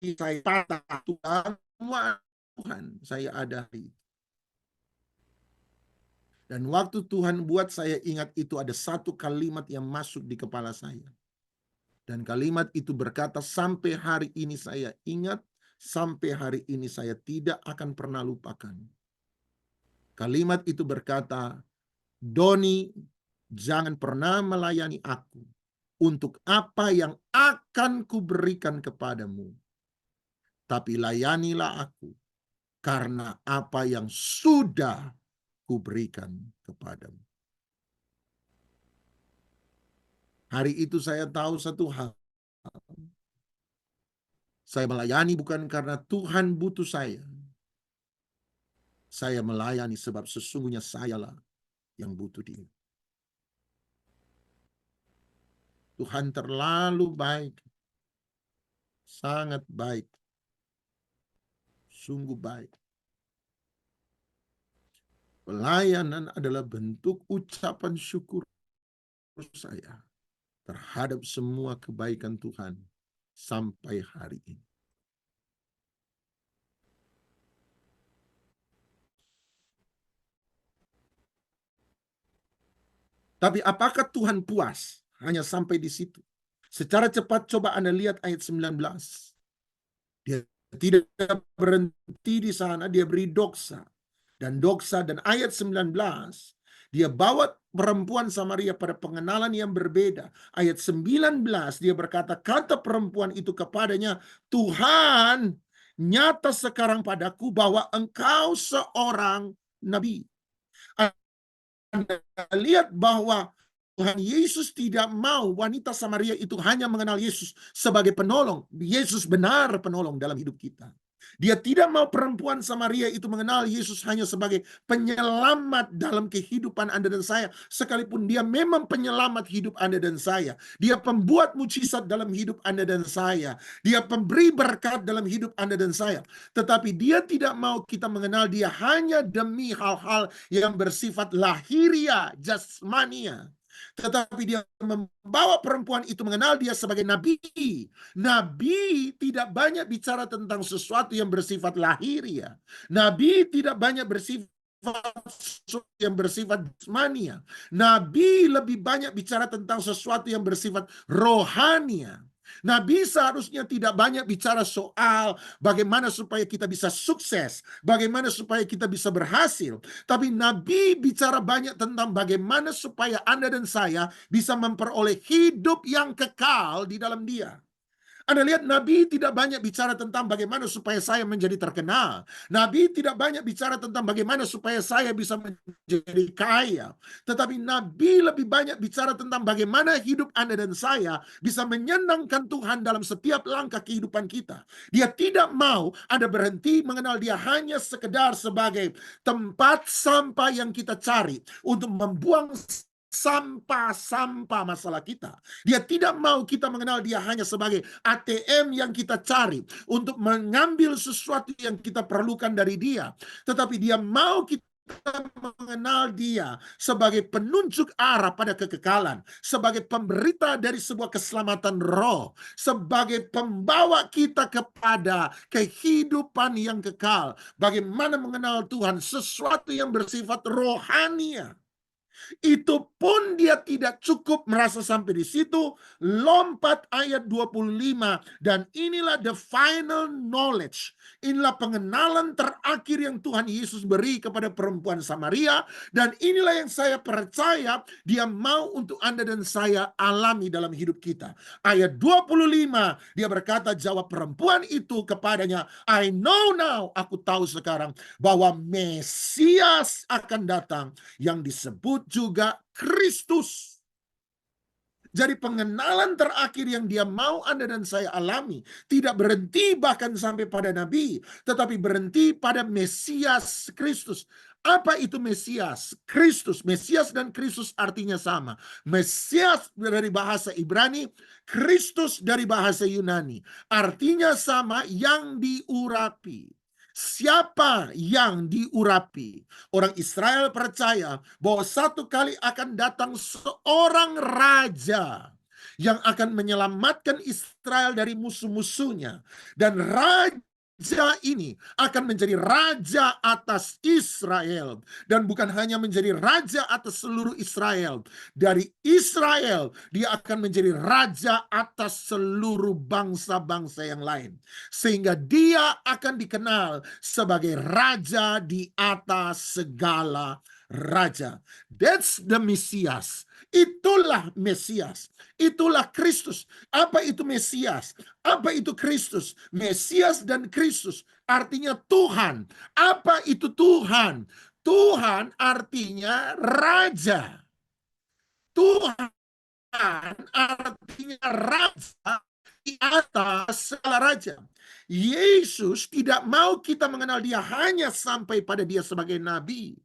saya patah Tuhan, Tuhan saya ada hari. Dan waktu Tuhan buat saya ingat itu, ada satu kalimat yang masuk di kepala saya. Dan kalimat itu berkata, sampai hari ini saya ingat, sampai hari ini saya tidak akan pernah lupakan. Kalimat itu berkata, Doni, jangan pernah melayani aku untuk apa yang akan kuberikan kepadamu. Tapi layanilah aku karena apa yang sudah kuberikan kepadamu. Hari itu saya tahu satu hal. Saya melayani bukan karena Tuhan butuh saya. Saya melayani sebab sesungguhnya sayalah yang butuh dia. Tuhan terlalu baik, sangat baik, sungguh baik. Pelayanan adalah bentuk ucapan syukur saya terhadap semua kebaikan Tuhan sampai hari ini. Tapi apakah Tuhan puas hanya sampai di situ? Secara cepat coba Anda lihat ayat 19. Dia tidak berhenti di sana, dia beri doksa. Dan doksa, dan ayat 19, dia bawa perempuan Samaria pada pengenalan yang berbeda. Ayat 19 dia berkata, kata perempuan itu kepadanya, Tuhan, nyata sekarang padaku bahwa engkau seorang nabi. Anda lihat bahwa Tuhan Yesus tidak mau wanita Samaria itu hanya mengenal Yesus sebagai penolong. Yesus benar penolong dalam hidup kita. Dia tidak mau perempuan Samaria itu mengenal Yesus hanya sebagai penyelamat dalam kehidupan Anda dan saya. Sekalipun dia memang penyelamat hidup Anda dan saya. Dia pembuat mujizat dalam hidup Anda dan saya. Dia pemberi berkat dalam hidup Anda dan saya. Tetapi dia tidak mau kita mengenal dia hanya demi hal-hal yang bersifat lahiria, jasmania. Tetapi dia membawa perempuan itu mengenal dia sebagai nabi. Nabi tidak banyak bicara tentang sesuatu yang bersifat lahiria. Nabi tidak banyak yang bersifat jasmania. Nabi lebih banyak bicara tentang sesuatu yang bersifat rohania. Nabi seharusnya tidak banyak bicara soal bagaimana supaya kita bisa sukses, bagaimana supaya kita bisa berhasil. Tapi Nabi bicara banyak tentang bagaimana supaya Anda dan saya bisa memperoleh hidup yang kekal di dalam Dia. Anda lihat Nabi tidak banyak bicara tentang bagaimana supaya saya menjadi terkenal. Nabi tidak banyak bicara tentang bagaimana supaya saya bisa menjadi kaya. Tetapi Nabi lebih banyak bicara tentang bagaimana hidup Anda dan saya bisa menyenangkan Tuhan dalam setiap langkah kehidupan kita. Dia tidak mau Anda berhenti mengenal dia hanya sekedar sebagai tempat sampah yang kita cari untuk membuang sampah-sampah masalah kita. Dia tidak mau kita mengenal dia hanya sebagai ATM yang kita cari untuk mengambil sesuatu yang kita perlukan dari dia. Tetapi dia mau kita mengenal dia sebagai penunjuk arah pada kekekalan, sebagai pemberita dari sebuah keselamatan roh, sebagai pembawa kita kepada kehidupan yang kekal. Bagaimana mengenal Tuhan, sesuatu yang bersifat rohania. Itu pun dia tidak cukup merasa sampai di situ, lompat ayat 25, dan inilah the final knowledge. Inilah pengenalan terakhir yang Tuhan Yesus beri kepada perempuan Samaria, dan inilah yang saya percaya dia mau untuk Anda dan saya alami dalam hidup kita. Ayat 25, dia berkata, jawab perempuan itu kepadanya, I know now, aku tahu sekarang bahwa Mesias akan datang yang disebut juga Kristus. Jadi pengenalan terakhir yang dia mau Anda dan saya alami tidak berhenti bahkan sampai pada Nabi, tetapi berhenti pada Mesias Kristus. Apa itu Mesias? Kristus. Mesias dan Kristus artinya sama. Mesias dari bahasa Ibrani, Kristus dari bahasa Yunani. Artinya sama, yang diurapi. Siapa yang diurapi? Orang Israel percaya bahwa satu kali akan datang seorang raja yang akan menyelamatkan Israel dari musuh-musuhnya. Dan raja ini akan menjadi raja atas Israel. Dan bukan hanya menjadi raja atas seluruh Israel. Dari Israel, dia akan menjadi raja atas seluruh bangsa-bangsa yang lain. Sehingga dia akan dikenal sebagai raja di atas segala raja. That's the Mesias. Itulah Mesias. Itulah Kristus. Apa itu Mesias? Apa itu Kristus? Mesias dan Kristus artinya Tuhan. Apa itu Tuhan? Tuhan artinya raja. Tuhan artinya raja di atas segala raja. Yesus tidak mau kita mengenal dia hanya sampai pada dia sebagai nabi.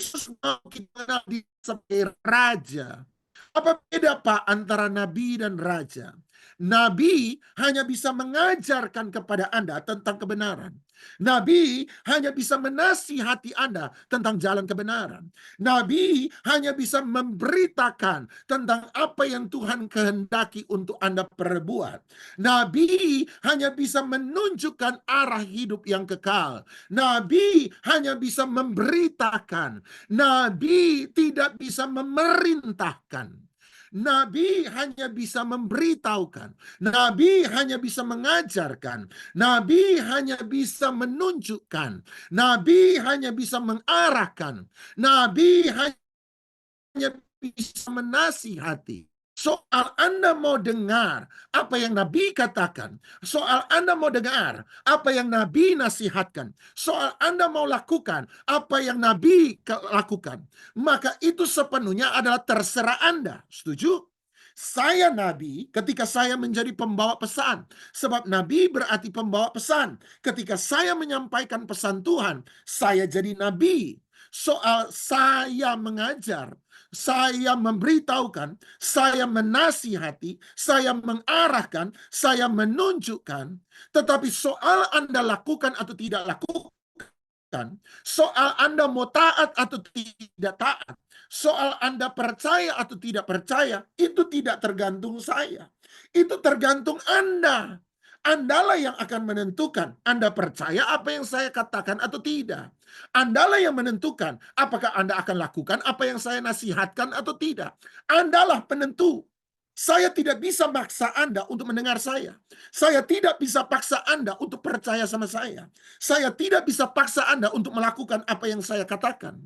Yesus mau kita mengenal dia sebagai raja. Apa beda Pak antara nabi dan raja? Nabi hanya bisa mengajarkan kepada Anda tentang kebenaran. Nabi hanya bisa menasihati Anda tentang jalan kebenaran. Nabi hanya bisa memberitakan tentang apa yang Tuhan kehendaki untuk Anda perbuat. Nabi hanya bisa menunjukkan arah hidup yang kekal. Nabi hanya bisa memberitakan. Nabi tidak bisa memerintahkan. Nabi hanya bisa memberitahukan. Nabi hanya bisa mengajarkan. Nabi hanya bisa menunjukkan. Nabi hanya bisa mengarahkan. Nabi hanya bisa menasihati. Soal Anda mau dengar apa yang Nabi katakan, soal Anda mau dengar apa yang Nabi nasihatkan, soal Anda mau lakukan apa yang Nabi lakukan, maka itu sepenuhnya adalah terserah Anda. Setuju? Saya nabi ketika saya menjadi pembawa pesan. Sebab nabi berarti pembawa pesan. Ketika saya menyampaikan pesan Tuhan, saya jadi nabi. Soal saya mengajar, saya memberitahukan, saya menasihati, saya mengarahkan, saya menunjukkan. Tetapi soal Anda lakukan atau tidak lakukan, soal Anda mau taat atau tidak taat, soal Anda percaya atau tidak percaya, itu tidak tergantung saya. Itu tergantung Anda. Andalah yang akan menentukan Anda percaya apa yang saya katakan atau tidak. Andalah yang menentukan apakah Anda akan lakukan apa yang saya nasihatkan atau tidak. Andalah penentu. Saya tidak bisa maksa Anda untuk mendengar saya. Saya tidak bisa paksa Anda untuk percaya sama saya. Saya tidak bisa paksa Anda untuk melakukan apa yang saya katakan.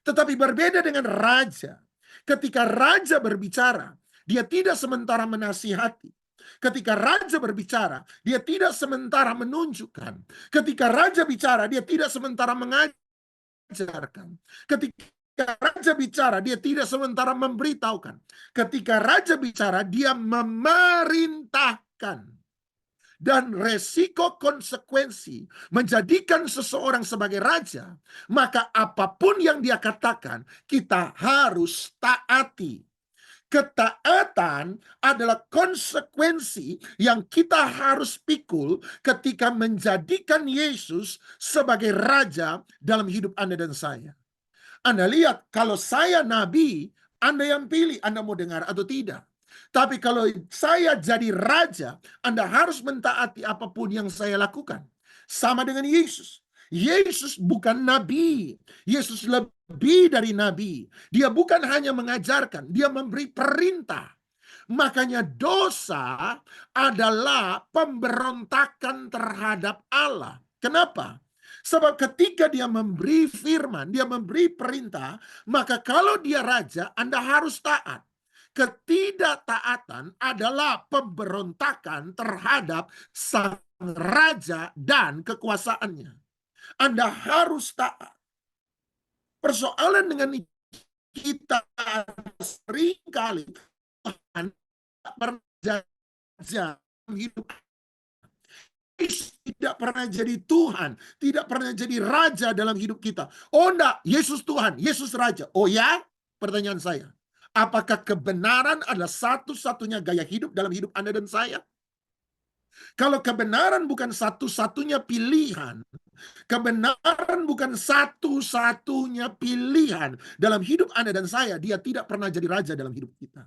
Tetapi berbeda dengan raja. Ketika raja berbicara, dia tidak sementara menasihati. Ketika raja berbicara, dia tidak sementara menunjukkan. Ketika raja bicara, dia tidak sementara mengajarkan. Ketika raja bicara, dia tidak sementara memberitahukan. Ketika raja bicara, dia memerintahkan. Dan resiko konsekuensi menjadikan seseorang sebagai raja, maka apapun yang dia katakan, kita harus taati. Ketaatan adalah konsekuensi yang kita harus pikul ketika menjadikan Yesus sebagai raja dalam hidup Anda dan saya. Anda lihat, kalau saya nabi, Anda yang pilih, Anda mau dengar atau tidak. Tapi kalau saya jadi raja, Anda harus mentaati apapun yang saya lakukan. Sama dengan Yesus. Yesus bukan nabi. Yesus lebih dari nabi. Dia bukan hanya mengajarkan, dia memberi perintah. Makanya dosa adalah pemberontakan terhadap Allah. Kenapa? Sebab ketika dia memberi firman, dia memberi perintah, maka kalau dia raja, Anda harus taat. Ketidaktaatan adalah pemberontakan terhadap sang raja dan kekuasaannya. Anda harus taat. Persoalan dengan kita seringkali Tuhan tidak pernah jaja hidup. Yesus tidak pernah jadi Tuhan, tidak pernah jadi raja dalam hidup kita. Oh enggak, Yesus Tuhan, Yesus raja. Oh ya? Pertanyaan saya. Apakah kebenaran adalah satu-satunya gaya hidup dalam hidup Anda dan saya? Kalau kebenaran bukan satu-satunya pilihan, kebenaran bukan satu-satunya pilihan dalam hidup Anda dan saya, dia tidak pernah jadi raja dalam hidup kita.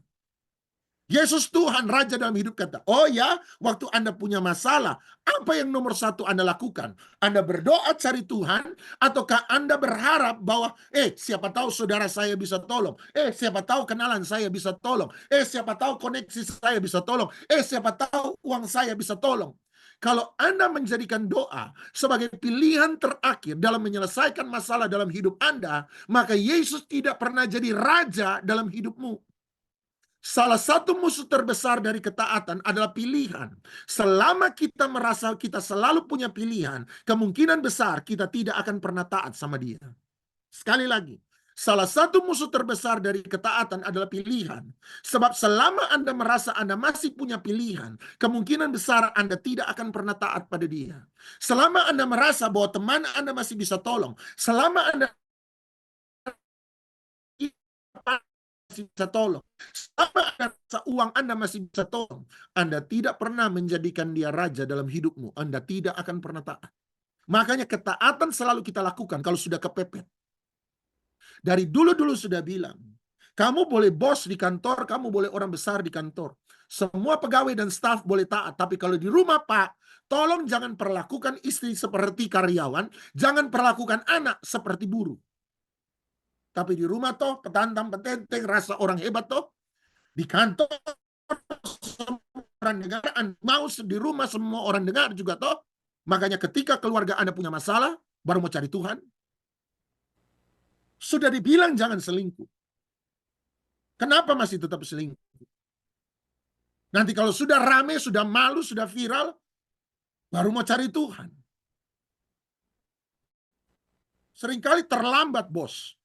Yesus Tuhan, Raja dalam hidup kita. Oh ya, waktu Anda punya masalah, apa yang nomor satu Anda lakukan? Anda berdoa cari Tuhan, ataukah Anda berharap bahwa, siapa tahu saudara saya bisa tolong. Siapa tahu kenalan saya bisa tolong. Siapa tahu koneksi saya bisa tolong. Siapa tahu uang saya bisa tolong. Kalau Anda menjadikan doa sebagai pilihan terakhir dalam menyelesaikan masalah dalam hidup Anda, maka Yesus tidak pernah jadi raja dalam hidupmu. Salah satu musuh terbesar dari ketaatan adalah pilihan. Selama kita merasa kita selalu punya pilihan, kemungkinan besar kita tidak akan pernah taat sama dia. Sekali lagi, salah satu musuh terbesar dari ketaatan adalah pilihan. Sebab selama Anda merasa Anda masih punya pilihan, kemungkinan besar Anda tidak akan pernah taat pada dia. Selama Anda merasa bahwa teman Anda masih bisa tolong, selama Anda masih bisa tolong. Selama Anda rasa uang Anda masih bisa tolong, Anda tidak pernah menjadikan dia raja dalam hidupmu. Anda tidak akan pernah taat. Makanya ketaatan selalu kita lakukan kalau sudah kepepet. Dari dulu-dulu sudah bilang, kamu boleh bos di kantor, kamu boleh orang besar di kantor. Semua pegawai dan staf boleh taat. Tapi kalau di rumah, Pak, tolong jangan perlakukan istri seperti karyawan. Jangan perlakukan anak seperti buruh. Tapi di rumah toh, petantang, petenteng, rasa orang hebat toh. Di kantor, semua orang dengar. Mau di rumah, semua orang dengar juga toh. Makanya ketika keluarga Anda punya masalah, baru mau cari Tuhan. Sudah dibilang jangan selingkuh. Kenapa masih tetap selingkuh? Nanti kalau sudah rame, sudah malu, sudah viral, baru mau cari Tuhan. Seringkali terlambat, bos.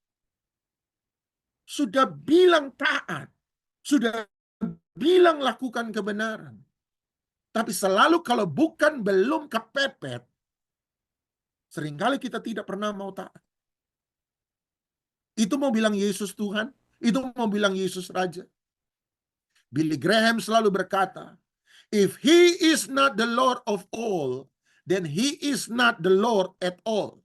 Sudah bilang taat. Sudah bilang lakukan kebenaran. Tapi selalu kalau bukan belum kepepet, seringkali kita tidak pernah mau taat. Itu mau bilang Yesus Tuhan, itu mau bilang Yesus Raja. Billy Graham selalu berkata, if he is not the Lord of all, then he is not the Lord at all.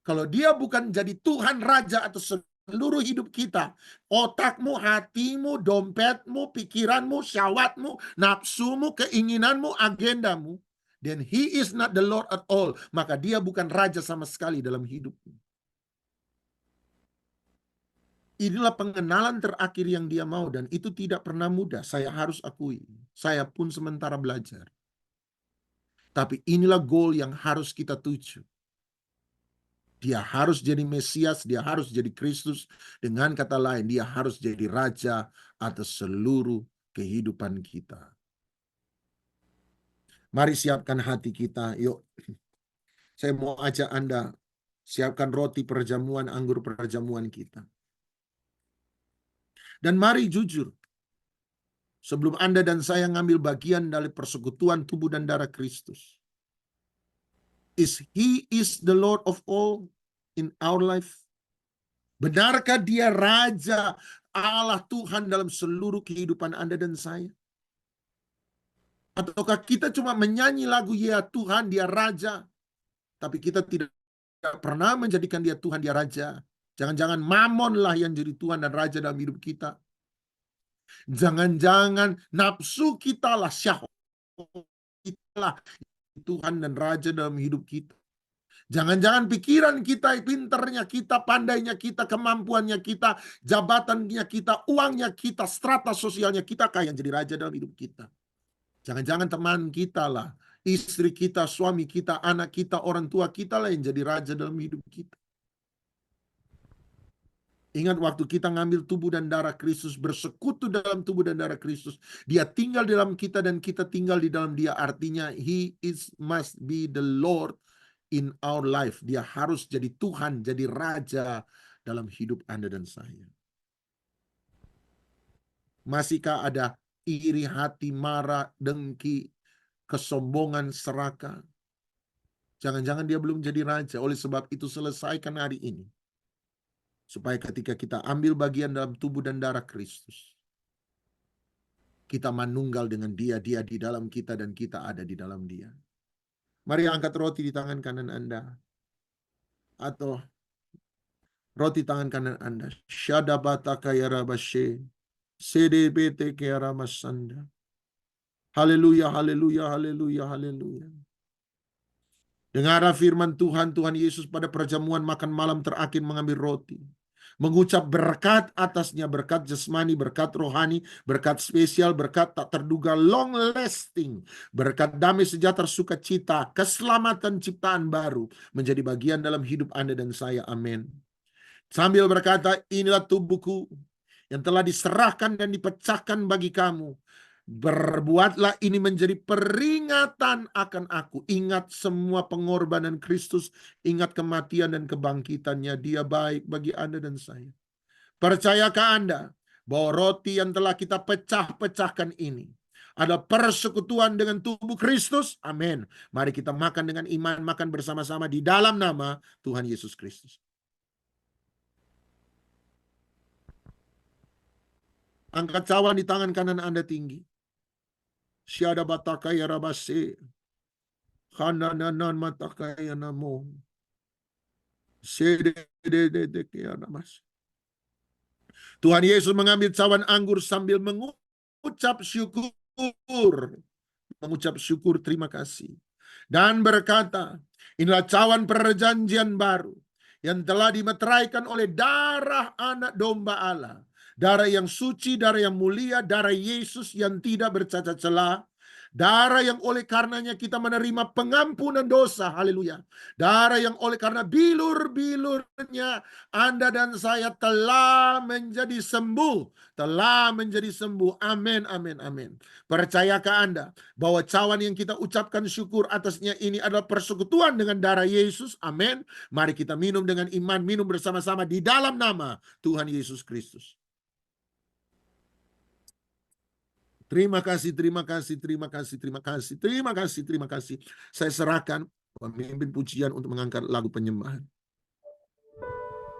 Kalau dia bukan jadi Tuhan Raja atau seluruh hidup kita, otakmu, hatimu, dompetmu, pikiranmu, syahwatmu, nafsumu, keinginanmu, agendamu, then he is not the Lord at all. Maka dia bukan Raja sama sekali dalam hidupmu. Inilah pengenalan terakhir yang dia mau, dan itu tidak pernah mudah. Saya harus akui, saya pun sementara belajar. Tapi inilah goal yang harus kita tuju. Dia harus jadi Mesias, dia harus jadi Kristus. Dengan kata lain, dia harus jadi Raja atas seluruh kehidupan kita. Mari siapkan hati kita, yuk. Saya mau ajak Anda, siapkan roti perjamuan, anggur perjamuan kita. Dan mari jujur, sebelum Anda dan saya ngambil bagian dari persekutuan tubuh dan darah Kristus, He is the Lord of all in our life? Benarkah dia Raja, Allah Tuhan dalam seluruh kehidupan Anda dan saya? Ataukah kita cuma menyanyi lagu ya Tuhan, dia Raja, tapi kita tidak pernah menjadikan dia Tuhan, dia Raja? Jangan-jangan mamonlah yang jadi Tuhan dan Raja dalam hidup kita. Jangan-jangan nafsu kita lah, syahwat kita lah Tuhan dan Raja dalam hidup kita. Jangan-jangan pikiran kita, pinternya kita, pandainya kita, kemampuannya kita, jabatannya kita, uangnya kita, strata sosialnya kita yang jadi raja dalam hidup kita. Jangan-jangan teman kita lah, istri kita, suami kita, anak kita, orang tua kita lah yang jadi raja dalam hidup kita. Ingat waktu kita ngambil tubuh dan darah Kristus, bersekutu dalam tubuh dan darah Kristus, dia tinggal dalam kita dan kita tinggal di dalam dia. Artinya must be the Lord in our life. Dia harus jadi Tuhan, jadi Raja dalam hidup Anda dan saya. Masihkah ada iri hati, marah, dengki, kesombongan, serakah? Jangan-jangan dia belum jadi Raja. Oleh sebab itu selesaikan hari ini. Supaya ketika kita ambil bagian dalam tubuh dan darah Kristus, kita manunggal dengan dia, dia di dalam kita dan kita ada di dalam dia. Mari angkat roti di tangan kanan Anda. Atau roti tangan kanan Anda. Shadabata kayarabashe. CDBT kayaramasanda. Haleluya, haleluya, haleluya, haleluya. Dengarlah firman Tuhan, Tuhan Yesus pada perjamuan makan malam terakhir mengambil roti. Mengucap berkat atasnya, berkat jasmani, berkat rohani, berkat spesial, berkat tak terduga, long lasting, berkat damai sejahtera, sukacita, keselamatan ciptaan baru menjadi bagian dalam hidup Anda dan saya. Amin. Sambil berkata, inilah tubuhku yang telah diserahkan dan dipecahkan bagi kamu. Berbuatlah ini menjadi peringatan akan aku. Ingat semua pengorbanan Kristus. Ingat kematian dan kebangkitannya. Dia baik bagi Anda dan saya. Percayakah Anda bahwa roti yang telah kita pecah-pecahkan ini ada persekutuan dengan tubuh Kristus? Amin. Mari kita makan dengan iman, makan bersama-sama di dalam nama Tuhan Yesus Kristus. Angkat cawan di tangan kanan Anda tinggi. Syada batakaya rabase. Kanananan matakaya namo. Sededededekaya namas. Tuhan Yesus mengambil cawan anggur sambil mengucap syukur. Mengucap syukur terima kasih. Dan berkata, inilah cawan perjanjian baru yang telah dimeteraikan oleh darah anak domba Allah. Darah yang suci, darah yang mulia, darah Yesus yang tidak bercacat celah. Darah yang oleh karenanya kita menerima pengampunan dosa. Haleluya. Darah yang oleh karena bilur-bilurnya Anda dan saya telah menjadi sembuh. Telah menjadi sembuh. Amin, amin, amin. Percayakah Anda bahwa cawan yang kita ucapkan syukur atasnya ini adalah persekutuan dengan darah Yesus? Amin. Mari kita minum dengan iman, minum bersama-sama di dalam nama Tuhan Yesus Kristus. Terima kasih, terima kasih, terima kasih, terima kasih, terima kasih, terima kasih. Saya serahkan pemimpin pujian untuk mengangkat lagu penyembahan.